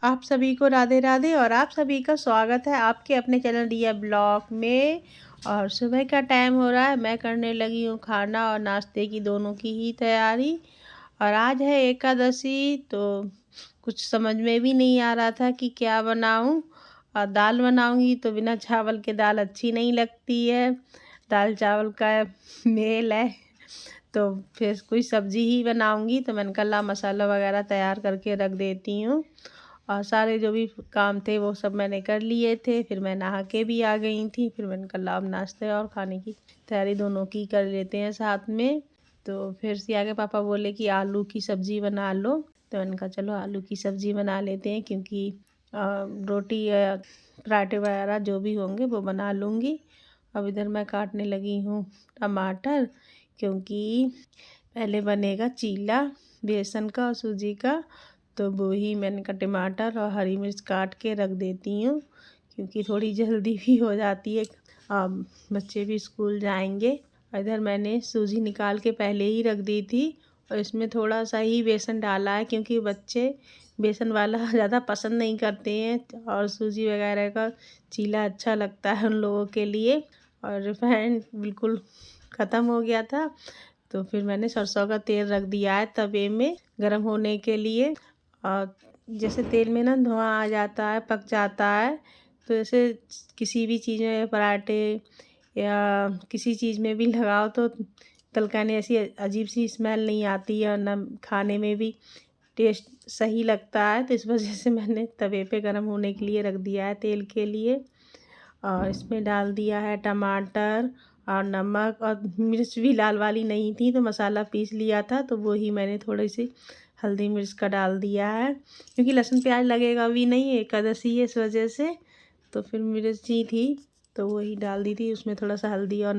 आप सभी को राधे राधे और आप सभी का स्वागत है आपके अपने चैनल रिया ब्लॉग में। और सुबह का टाइम हो रहा है, मैं करने लगी हूँ खाना और नाश्ते की दोनों की ही तैयारी। और आज है एकादशी, तो कुछ समझ में भी नहीं आ रहा था कि क्या बनाऊँ। और दाल बनाऊँगी तो बिना चावल के दाल अच्छी नहीं लगती है, दाल चावल का मेल है। तो फिर कोई सब्ज़ी ही बनाऊँगी, तो मैंने कहा ला मसाला वगैरह तैयार करके रख देती हूँ। और सारे जो भी काम थे वो सब मैंने कर लिए थे। फिर मैं नहा के भी आ गई थी। फिर मैंने कहा अब नाश्ते और खाने की तैयारी दोनों की कर लेते हैं साथ में। तो फिर से आगे पापा बोले कि आलू की सब्ज़ी बना लो, तो मैंने कहा चलो आलू की सब्ज़ी बना लेते हैं, क्योंकि रोटी या पराठे वगैरह जो भी होंगे वो बना लूँगी। अब इधर मैं काटने लगी हूँ टमाटर, क्योंकि पहले बनेगा चीला बेसन का और सूजी का। तो वो ही मैंने का टमाटर और हरी मिर्च काट के रख देती हूँ, क्योंकि थोड़ी जल्दी भी हो जाती है। अब बच्चे भी स्कूल जाएंगे। इधर मैंने सूजी निकाल के पहले ही रख दी थी, और इसमें थोड़ा सा ही बेसन डाला है, क्योंकि बच्चे बेसन वाला ज़्यादा पसंद नहीं करते हैं और सूजी वगैरह का चीला अच्छा लगता है उन लोगों के लिए। और रिफाइंड बिल्कुल ख़त्म हो गया था, तो फिर मैंने सरसों का तेल रख दिया है तवे में गर्म होने के लिए। और जैसे तेल में ना धुआं आ जाता है, पक जाता है, तो जैसे किसी भी चीज़ में पराठे या किसी चीज़ में भी लगाओ तो तलकाने ऐसी अजीब सी स्मेल नहीं आती है, और ना खाने में भी टेस्ट सही लगता है। तो इस वजह से मैंने तवे पे गर्म होने के लिए रख दिया है तेल के लिए। और इसमें डाल दिया है टमाटर और नमक, और मिर्च भी लाल वाली नहीं थी तो मसाला पीस लिया था, तो वो ही मैंने थोड़ी सी हल्दी मिर्च का डाल दिया है, क्योंकि लहसुन प्याज लगेगा भी नहीं, एकादशी है इस वजह से। तो फिर मिर्ची थी तो वही डाल दी थी, उसमें थोड़ा सा हल्दी और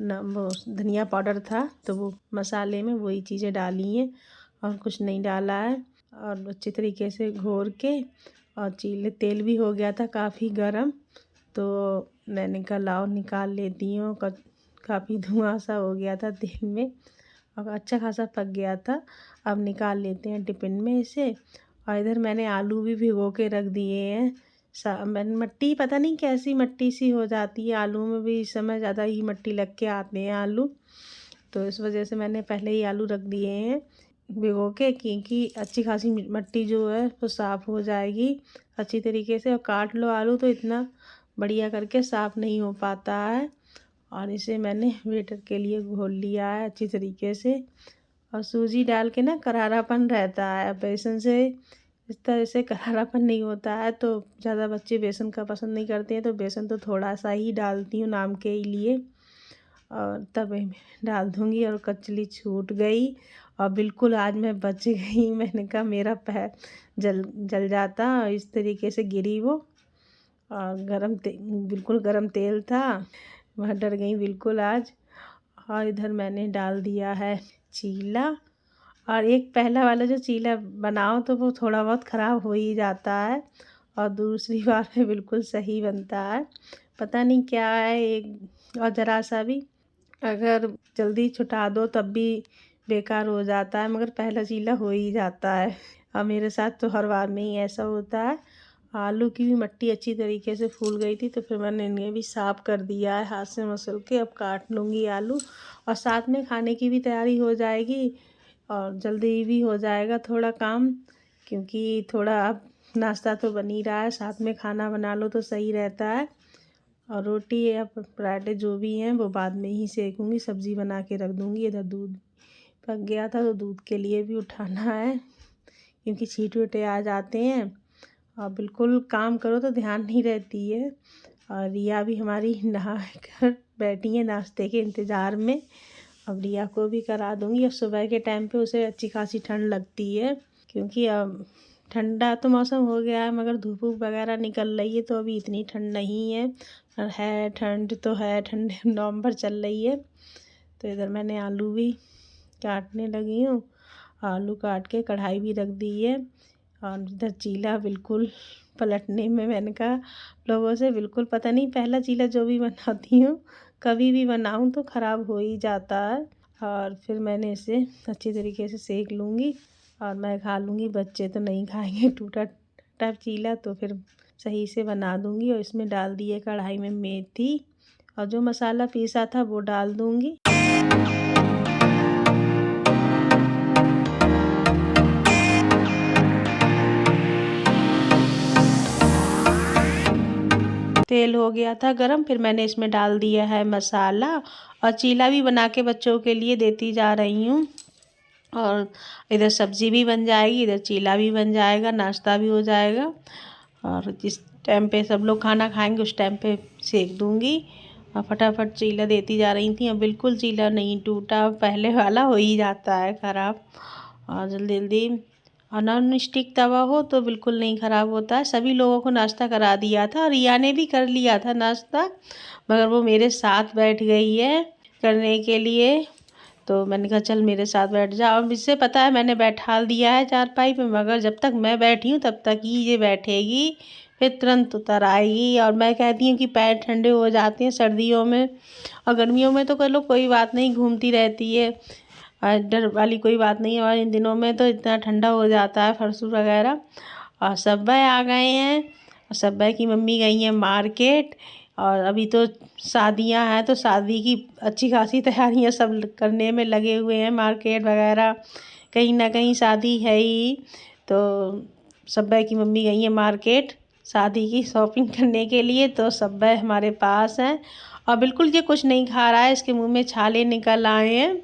वो धनिया पाउडर था, तो वो मसाले में वही चीज़ें डाली हैं और कुछ नहीं डाला है। और अच्छे तरीके से घोर के, और चीले तेल भी हो गया था काफ़ी गर्म, तो मैंने कहा लाओ निकाल लेती हूँ। काफ़ी धुआं सा हो गया था तेल में, और अच्छा खासा पक गया था। अब निकाल लेते हैं टिफ़िन में इसे। और इधर मैंने आलू भी भिगो के रख दिए हैं। मैंने मट्टी पता नहीं कैसी मट्टी सी हो जाती है आलू में भी, इस समय ज़्यादा ही मट्टी लग के आते हैं आलू, तो इस वजह से मैंने पहले ही आलू रख दिए हैं भिगो के, क्योंकि अच्छी खासी मट्टी जो है वो साफ़ हो जाएगी अच्छी तरीके से। और काट लो आलू तो इतना बढ़िया करके साफ़ नहीं हो पाता है। और इसे मैंने वेटर के लिए घोल लिया है अच्छी तरीके से। और सूजी डाल के ना करारापन रहता है, बेसन से इस तरह से करारापन नहीं होता है, तो ज़्यादा बच्चे बेसन का पसंद नहीं करते हैं, तो बेसन तो थोड़ा सा ही डालती हूँ नाम के लिए। और तवे में डाल दूँगी, और कचली छूट गई और बिल्कुल आज मैं बच गई। मैंने कहा मेरा पैर जल जल जाता, और इस तरीके से गिरी वो। और बिल्कुल गरम तेल था, मैं डर गई बिल्कुल आज। और इधर मैंने डाल दिया है चीला। और एक पहला वाला जो चीला बनाओ तो वो थोड़ा बहुत ख़राब हो ही जाता है, और दूसरी बार में बिल्कुल सही बनता है। पता नहीं क्या है एक, और ज़रा सा भी अगर जल्दी छुटा दो तब भी बेकार हो जाता है, मगर पहला चीला हो ही जाता है। और मेरे साथ तो हर बार में ही ऐसा होता है। आलू की भी मट्टी अच्छी तरीके से फूल गई थी, तो फिर मैंने इन्हें भी साफ़ कर दिया है हाथ से मसल के। अब काट लूँगी आलू, और साथ में खाने की भी तैयारी हो जाएगी, और जल्दी भी हो जाएगा थोड़ा काम, क्योंकि थोड़ा अब नाश्ता तो बन ही रहा है, साथ में खाना बना लो तो सही रहता है। और रोटी या पराठे जो भी हैं वो बाद में ही सेकूँगी, सब्ज़ी बना के रख दूँगी। इधर दूध पक गया था तो दूध के लिए भी उठाना है, क्योंकि छींटे आ जाते हैं। और बिल्कुल काम करो तो ध्यान नहीं रहती है। और रिया भी हमारी नहा कर बैठी है नाश्ते के इंतज़ार में। अब रिया को भी करा दूँगी। अब सुबह के टाइम पे उसे अच्छी खासी ठंड लगती है, क्योंकि अब ठंडा तो मौसम हो गया है, मगर धूप वूप वगैरह निकल रही है, तो अभी इतनी ठंड नहीं है। और है ठंड तो है, ठंड नवंबर चल रही है। तो इधर मैंने आलू भी काटने लगी हूँ, आलू काट के कढ़ाई भी रख दी है। और इधर चीला बिल्कुल पलटने में, मैंने कहा लोगों से बिल्कुल पता नहीं, पहला चीला जो भी बनाती हूँ कभी भी बनाऊँ तो ख़राब हो ही जाता है। और फिर मैंने इसे अच्छी तरीके से सेक लूँगी, और मैं खा लूँगी, बच्चे तो नहीं खाएंगे, टूटा लगता है चीला, तो फिर सही से बना दूँगी। और इसमें डाल दिए कढ़ाई में मेथी, और जो मसाला पीसा था वो डाल दूँगी। तेल हो गया था गरम, फिर मैंने इसमें डाल दिया है मसाला, और चीला भी बना के बच्चों के लिए देती जा रही हूँ। और इधर सब्ज़ी भी बन जाएगी, इधर चीला भी बन जाएगा, नाश्ता भी हो जाएगा। और जिस टाइम पे सब लोग खाना खाएंगे उस टाइम पे सेक दूँगी। और फटाफट चीला देती जा रही थी। और बिल्कुल चीला नहीं टूटा, पहले वाला हो ही जाता है ख़राब। और जल्दी जल्दी, और नॉन स्टिक तवा हो तो बिल्कुल नहीं ख़राब होता है। सभी लोगों को नाश्ता करा दिया था, और रिया ने भी कर लिया था नाश्ता, मगर वो मेरे साथ बैठ गई है करने के लिए। तो मैंने कहा चल मेरे साथ बैठ जा। और मुझसे पता है मैंने बैठा दिया है चारपाई पे, मगर जब तक मैं बैठी हूँ तब तक ही ये बैठेगी, फिर तुरंत उतर आएगी। और मैं कहती हूँ कि पैर ठंडे हो जाते हैं सर्दियों में, और गर्मियों में तो कर लो कोई बात नहीं, घूमती रहती है, डर वाली कोई बात नहीं है। और इन दिनों में तो इतना ठंडा हो जाता है फरसू वगैरह। और सब्बे आ गए हैं, और सब्बे की मम्मी गई हैं मार्केट। और अभी तो शादियां हैं, तो शादी की अच्छी खासी तैयारियां सब करने में लगे हुए हैं, मार्केट वगैरह कहीं ना कहीं शादी है ही। तो सब्बे की मम्मी गई हैं मार्केट शादी की शॉपिंग करने के लिए। तो सब्बे हमारे पास हैं, और बिल्कुल ये कुछ नहीं खा रहा है, इसके मुंह में छाले निकल आए हैं,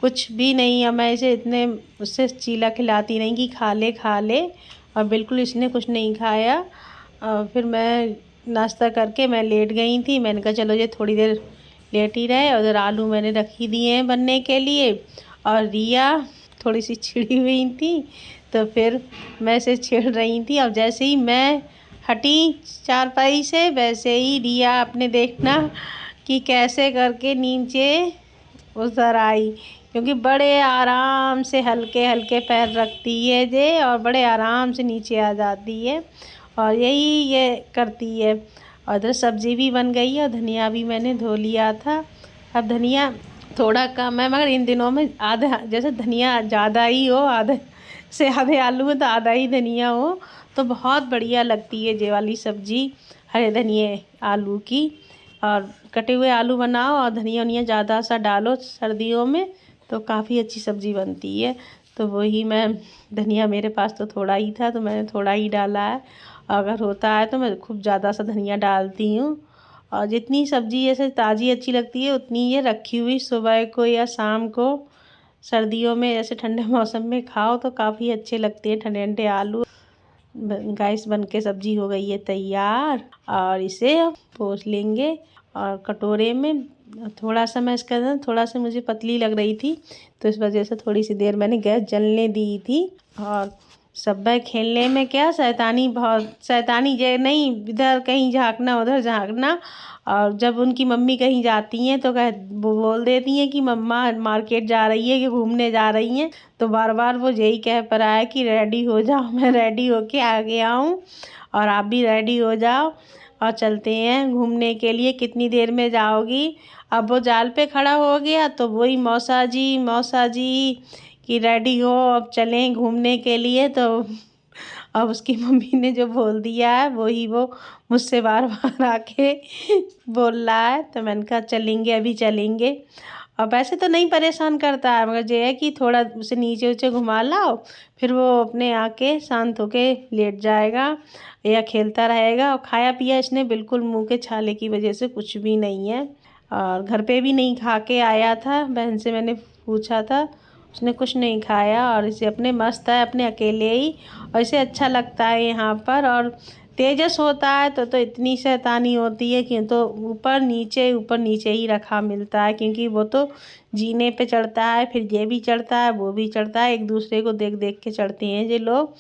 कुछ भी नहीं है। मैं इसे इतने उससे चीला खिलाती नहीं कि खा ले, और बिल्कुल इसने कुछ नहीं खाया। फिर मैं नाश्ता करके मैं लेट गई थी। मैंने कहा चलो ये थोड़ी देर लेट ही रहे। उधर आलू मैंने रखी दिए हैं बनने के लिए, और रिया थोड़ी सी छिड़ी हुई थी, तो फिर मैं इसे छेड़ रही थी। और जैसे ही मैं हटी चारपाई से, वैसे ही रिया अपने देखना कि कैसे करके नीचे उतर आई, क्योंकि बड़े आराम से हल्के हल्के पैर रखती है ये, और बड़े आराम से नीचे आ जाती है, और यही ये करती है। और इधर सब्ज़ी भी बन गई है, और धनिया भी मैंने धो लिया था। अब धनिया थोड़ा कम है, मगर इन दिनों में आधा, जैसे धनिया ज़्यादा ही हो, आधे से आधे आलू में तो आधा ही धनिया हो, तो बहुत बढ़िया लगती है ये वाली सब्ज़ी हरे धनिए आलू की। और कटे हुए आलू बनाओ और धनिया वनिया ज़्यादा सा डालो सर्दियों में, तो काफ़ी अच्छी सब्ज़ी बनती है। तो वही मैं, धनिया मेरे पास तो थोड़ा ही था, तो मैंने थोड़ा ही डाला है। अगर होता है तो मैं खूब ज़्यादा सा धनिया डालती हूँ। और जितनी सब्ज़ी जैसे ताज़ी अच्छी लगती है, उतनी ये रखी हुई सुबह को या शाम को सर्दियों में ऐसे ठंडे मौसम में खाओ तो काफ़ी अच्छे लगते हैं ठंडे ठंडे आलू। गैस बन के सब्ज़ी हो गई है तैयार, और इसे पोंछ लेंगे और कटोरे में। थोड़ा सा मैं इसका ना, थोड़ा सा मुझे पतली लग रही थी, तो इस वजह से थोड़ी सी देर मैंने गैस जलने दी थी। और सब्बे खेलने में क्या शैतानी, बहुत शैतानी जे नहीं, इधर कहीं झाँकना उधर झाँकना। और जब उनकी मम्मी कहीं जाती हैं तो वो बोल देती हैं कि मम्मा मार्केट जा रही है कि घूमने जा रही हैं, तो बार बार वो यही कह पर आया कि रेडी हो जाओ, मैं रेडी होके आ गया हूँ, और आप भी रेडी हो जाओ और चलते हैं घूमने के लिए। कितनी देर में जाओगी? अब वो जाल पे खड़ा हो गया, तो वही मौसा जी कि रेडी हो, अब चलें घूमने के लिए। तो अब उसकी मम्मी ने जो बोल दिया है वही वो मुझसे बार बार आके बोल रहा है। तो मैंने कहा चलेंगे, अभी चलेंगे। और वैसे तो नहीं परेशान करता है, मगर ये है कि थोड़ा उसे नीचे उचे घुमा लाओ, फिर वो अपने आके शांत होके लेट जाएगा या खेलता रहेगा। और खाया पिया इसने बिल्कुल मुंह के छाले की वजह से कुछ भी नहीं है। और घर पे भी नहीं खा के आया था, बहन से मैंने पूछा था, उसने कुछ नहीं खाया। और इसे अपने मस्त है अपने अकेले ही, और इसे अच्छा लगता है यहाँ पर। और तेजस होता है तो इतनी शैतानी होती है कि तो ऊपर नीचे ही रखा मिलता है, क्योंकि वो तो जीने पे चढ़ता है, फिर ये भी चढ़ता है वो भी चढ़ता है, एक दूसरे को देख देख के चढ़ते हैं ये लोग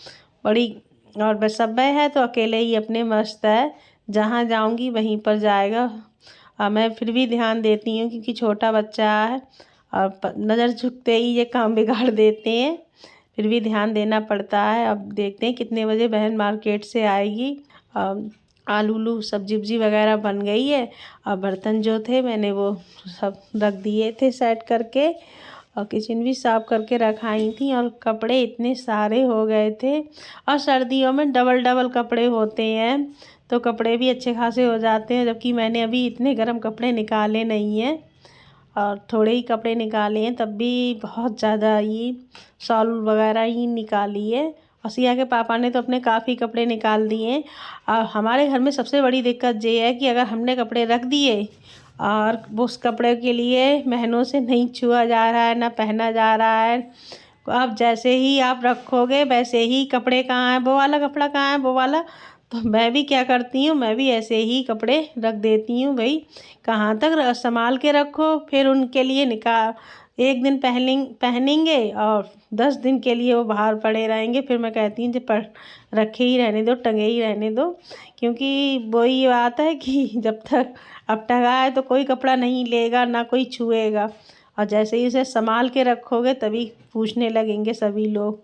बड़ी। और बस सब है तो अकेले ही अपने मस्त है, जहाँ जाऊँगी वहीं पर जाएगा। और मैं फिर भी ध्यान देती हूँ क्योंकि छोटा बच्चा है, और नज़र झुकते ही ये काम बिगाड़ देते हैं, फिर भी ध्यान देना पड़ता है। अब देखते हैं कितने बजे बहन मार्केट से आएगी। आलू उलू सब्जी उब्जी वगैरह बन गई है, और बर्तन जो थे मैंने वो सब रख दिए थे सेट करके। और किचन भी साफ करके रखाई थी। और कपड़े इतने सारे हो गए थे, और सर्दियों में डबल डबल कपड़े होते हैं तो कपड़े भी अच्छे खासे हो जाते हैं। जबकि मैंने अभी इतने गर्म कपड़े निकाले नहीं हैं, और थोड़े ही कपड़े निकाले हैं, तब भी बहुत ज़्यादा ही शॉल वगैरह ही निकाली है। और सिया के पापा ने तो अपने काफ़ी कपड़े निकाल दिए हैं। और हमारे घर में सबसे बड़ी दिक्कत ये है कि अगर हमने कपड़े रख दिए और उस कपड़े के लिए महीनों से नहीं छुआ जा रहा है, ना पहना जा रहा है, तो आप जैसे ही आप रखोगे वैसे ही कपड़े कहाँ है, वो वाला कपड़ा कहाँ है, वो वाला। तो मैं भी क्या करती हूँ, मैं भी ऐसे ही कपड़े रख देती हूँ। भाई कहाँ तक संभाल के रखो, फिर उनके लिए निकाल, एक दिन पहनेंगे और 10 दिन के लिए वो बाहर पड़े रहेंगे। फिर मैं कहती हूँ जो पर रखे ही रहने दो, टंगे ही रहने दो। क्योंकि वही बात है कि जब तक अब टंगा है तो कोई कपड़ा नहीं लेगा, ना कोई छुएगा। और जैसे ही उसे संभाल के रखोगे तभी पूछने लगेंगे सभी लोग।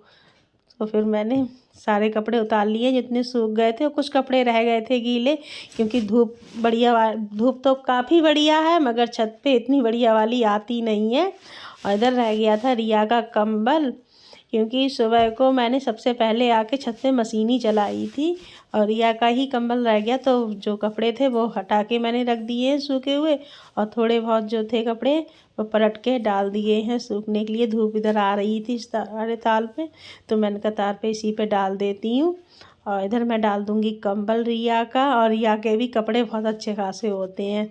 तो फिर मैंने सारे कपड़े उतार लिए जितने सूख गए थे, और कुछ कपड़े रह गए थे गीले, क्योंकि धूप तो काफ़ी बढ़िया है, मगर छत पे इतनी बढ़िया वाली आती नहीं है। और इधर रह गया था रिया का कंबल, क्योंकि सुबह को मैंने सबसे पहले आके छत पे मशीन ही चलाई थी, और रिया का ही कंबल रह गया। तो जो कपड़े थे वो हटा के मैंने रख दिए हैं सूखे हुए, और थोड़े बहुत जो थे कपड़े वो पलट के डाल दिए हैं सूखने के लिए। धूप इधर आ रही थी इस सारे ताल पे, तो मैंने कहा तार पे इसी पे डाल देती हूँ। और इधर मैं डाल दूँगी कंबल रिया का। और रिया के भी कपड़े बहुत अच्छे खासे होते हैं,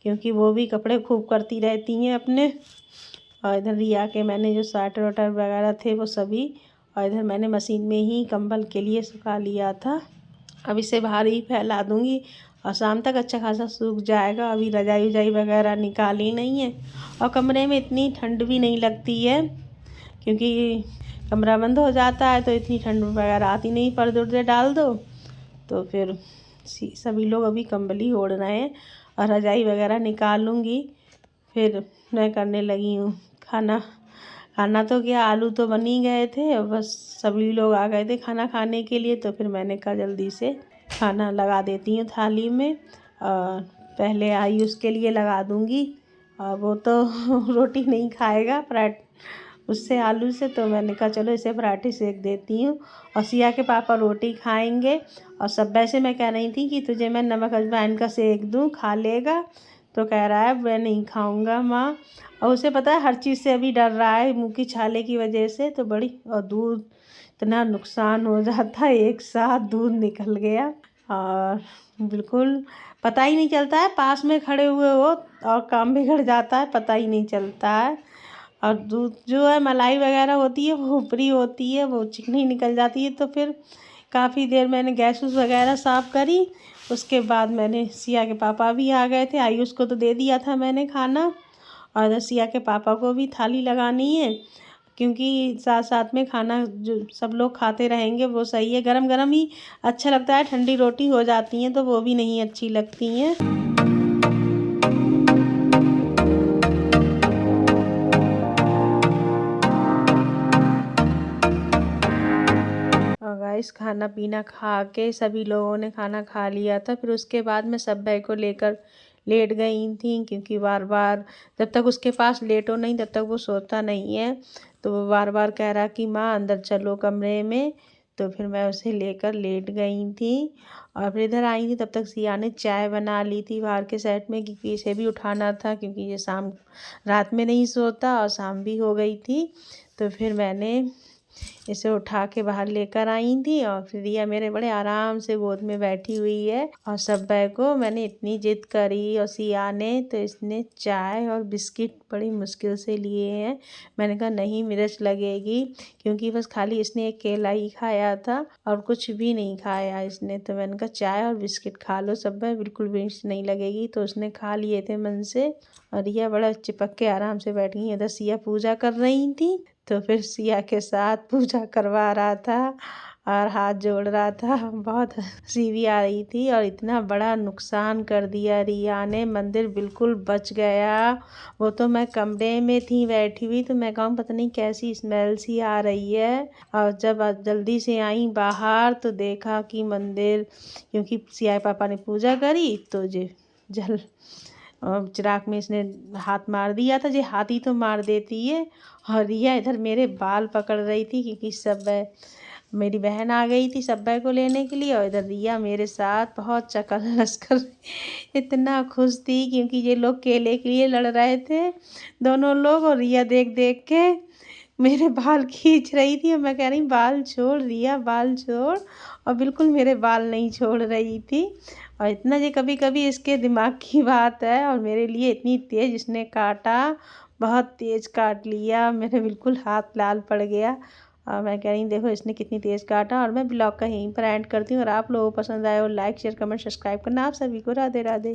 क्योंकि वो भी कपड़े खूब करती रहती हैं अपने। और इधर रिया के मैंने जो स्वेटर वाटर वगैरह थे वो सभी, और इधर मैंने मशीन में ही कंबल के लिए सुखा लिया था। अब इसे बाहर ही फैला दूँगी और शाम तक अच्छा खासा सूख जाएगा। अभी रजाई वजाई वगैरह निकाली नहीं है, और कमरे में इतनी ठंड भी नहीं लगती है, क्योंकि कमरा बंद हो जाता है तो इतनी ठंड वगैरह आती नहीं। पर्दे उर्दे डाल दो तो फिर सभी लोग अभी कंबल ही ओढ़ रहे हैं। और रजाई वगैरह निकाल लूँगी। फिर मैं करने लगी हूँ खाना तो क्या, आलू तो बन ही गए थे, और बस सभी लोग आ गए थे खाना खाने के लिए। तो फिर मैंने कहा जल्दी से खाना लगा देती हूँ थाली में, और पहले आयुष के लिए लगा दूँगी। और वो तो रोटी नहीं खाएगा उससे आलू से, तो मैंने कहा चलो इसे पराठे सेक देती हूँ। और सिया के पापा रोटी खाएंगे। और सब वैसे मैं कह रही थी कि तुझे मैं नमक अजवाइन का सेक दूँ, खा लेगा, तो कह रहा है मैं नहीं खाऊंगा माँ। और उसे पता है हर चीज़ से अभी डर रहा है, मुँह की छाले की वजह से। तो बड़ी, और दूध इतना नुकसान हो जाता है, एक साथ दूध निकल गया, और बिल्कुल पता ही नहीं चलता है, पास में खड़े हुए हो और काम बिगड़ जाता है, पता ही नहीं चलता है। और दूध जो है, मलाई वगैरह होती है वो ऊपरी होती है, वो चिकनी निकल जाती है। तो फिर काफ़ी देर मैंने गैस वगैरह साफ़ करी। उसके बाद मैंने, सिया के पापा भी आ गए थे, आयुष को तो दे दिया था मैंने खाना, और सिया के पापा को भी थाली लगानी है, क्योंकि साथ साथ में खाना जो सब लोग खाते रहेंगे वो सही है। गरम गरम ही अच्छा लगता है, ठंडी रोटी हो जाती हैं तो वो भी नहीं अच्छी लगती हैं। और गाइस खाना पीना खा के सभी लोगों ने खाना खा लिया था। फिर उसके बाद मैं सब भाई को लेकर लेट गई थी, क्योंकि बार बार जब तक उसके पास लेटो नहीं तब तक वो सोता नहीं है। तो वो बार बार कह रहा कि माँ अंदर चलो कमरे में। तो फिर मैं उसे लेकर लेट गई थी। और फिर इधर आई थी तब तक सिया ने चाय बना ली थी बाहर के सेट में, क्योंकि इसे भी उठाना था, क्योंकि ये रात में नहीं सोता, और शाम भी हो गई थी। तो फिर मैंने इसे उठा के बाहर लेकर आई थी। और फिर रिया मेरे बड़े आराम से गोद में बैठी हुई है। और सब को मैंने इतनी जिद करी, और सिया ने तो इसने चाय और बिस्किट बड़ी मुश्किल से लिए हैं। मैंने कहा नहीं मिर्च लगेगी, क्योंकि बस खाली इसने एक केला ही खाया था और कुछ भी नहीं खाया इसने। तो मैंने कहा चाय और बिस्किट खा लो सब, बिल्कुल मिर्च नहीं लगेगी। तो उसने खा लिए थे मन से। और रिया बड़ा चिपक के आराम से बैठ गई। इधर सिया पूजा कर रही थी, तो फिर सिया के साथ पूजा करवा रहा था और हाथ जोड़ रहा था। बहुत हंसी भी आ रही थी। और इतना बड़ा नुकसान कर दिया रिया ने, मंदिर बिल्कुल बच गया। वो तो मैं कमरे में थी बैठी हुई, तो मैं कहूँ पता नहीं कैसी स्मेल सी आ रही है। और जब जल्दी से आई बाहर तो देखा कि मंदिर, क्योंकि सिया पापा ने पूजा करी तो जल चिराग में इसने हाथ मार दिया था, ये हाथी तो मार देती है। और रिया इधर मेरे बाल पकड़ रही थी क्योंकि सब मेरी बहन आ गई थी सब्बै को लेने के लिए, और इधर रिया मेरे साथ बहुत चक्कर लस्कर इतना खुश थी क्योंकि ये लोग केले के लिए लड़ रहे थे दोनों लोग, और रिया देख देख के मेरे बाल खींच रही थी और मैं कह रही बाल छोड़ रिया, बाल छोड़, और बिल्कुल मेरे बाल नहीं छोड़ रही थी। और इतना ये कभी कभी इसके दिमाग की बात है, और मेरे लिए इतनी तेज़ इसने काटा, बहुत तेज़ काट लिया, मेरे बिल्कुल हाथ लाल पड़ गया। और मैं कह रही देखो इसने कितनी तेज़ काटा। और मैं ब्लॉग का यहीं पर एंड करती हूँ, और आप लोगों को पसंद आए और लाइक शेयर कमेंट सब्सक्राइब करना। आप सभी को राधे राधे।